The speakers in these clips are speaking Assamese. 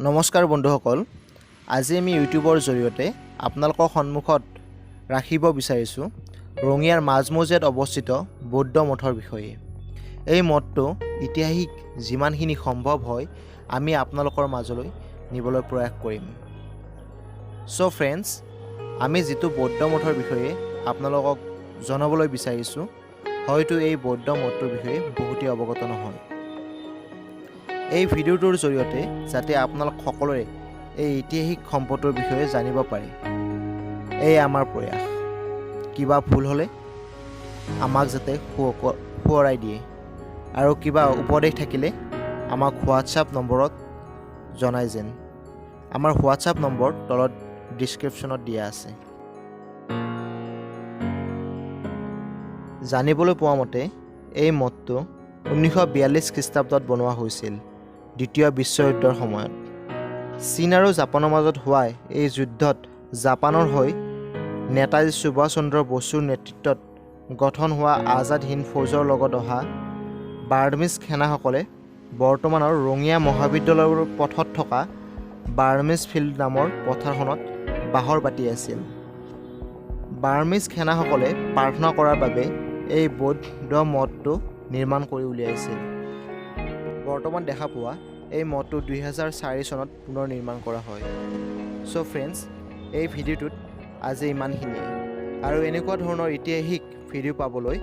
নমস্কাৰ বন্ধুসকল, আজি আমি ইউটিউবৰ জৰিয়তে আপোনালোকৰ সন্মুখত ৰাখিব বিচাৰিছোঁ ৰঙিয়াৰ মাজমজিয়াত অৱস্থিত বৌদ্ধ মঠৰ বিষয়ে। এই মঠটো ঐতিহাসিক যিমানখিনি সম্ভৱ হয় আমি আপোনালোকৰ মাজলৈ নিবলৈ প্ৰয়াস কৰিম। চ' ফ্ৰেণ্ডছ, আমি যিটো বৌদ্ধ মঠৰ বিষয়ে আপোনালোকক জনাবলৈ বিচাৰিছোঁ, হয়তো এই বৌদ্ধ মঠটোৰ বিষয়ে বহুতেই অৱগত নহয়। এই ভিডিঅ'টোৰ জৰিয়তে যাতে আপোনালোক সকলোৰে এই ঐতিহাসিক সম্পদৰ বিষয়ে জানিব পাৰে, এই আমাৰ প্ৰয়াস। কিবা ভুল হ'লে আমাক যাতে সোঁৱৰাই দিয়ে, আৰু কিবা উপদেশ থাকিলে আমাক হোৱাটছআপ নম্বৰত জনাই যেন। আমাৰ হোৱাটছআপ নম্বৰ তলত ডিছক্ৰিপশ্যনত দিয়া আছে। জানিবলৈ পোৱা মতে এই মঠটো 1942 খ্ৰীষ্টাব্দত বনোৱা হৈছিল, দ্বিতীয় বিশ্বযুদ্ধৰ সময়ত। চীন আৰু জাপানৰ মাজত হোৱা এই যুদ্ধত জাপানৰ হৈ নেতাজী সুভাষ চন্দ্ৰ বসুৰ নেতৃত্বত গঠন হোৱা আজাদ হিন্দ ফৌজৰ লগত অহা বাৰ্মিজ সেনাসকলে বৰ্তমানৰ ৰঙিয়া মহাবিদ্যালয়ৰ পথত থকা বাৰ্মিজ ফিল্ড নামৰ পথাৰখনত বাহৰ পাতি আছিল। বাৰ্মিজ সেনাসকলে প্ৰাৰ্থনা কৰাৰ বাবে এই বৌদ্ধ মঠটো নিৰ্মাণ কৰি উলিয়াইছিল। বৰ্তমান দেখা পোৱা এই মঠটো 2004 চনত পুনৰ নিৰ্মাণ কৰা হয়। চ' ফ্ৰেণ্ডছ, এই ভিডিঅ'টোত আজি ইমানখিনিয়ে, আৰু এনেকুৱা ধৰণৰ ঐতিহাসিক ভিডিঅ' পাবলৈ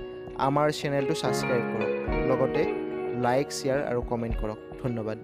আমাৰ চেনেলটো ছাবস্ক্ৰাইব কৰক, লগতে লাইক, শ্বেয়াৰ আৰু কমেণ্ট কৰক। ধন্যবাদ।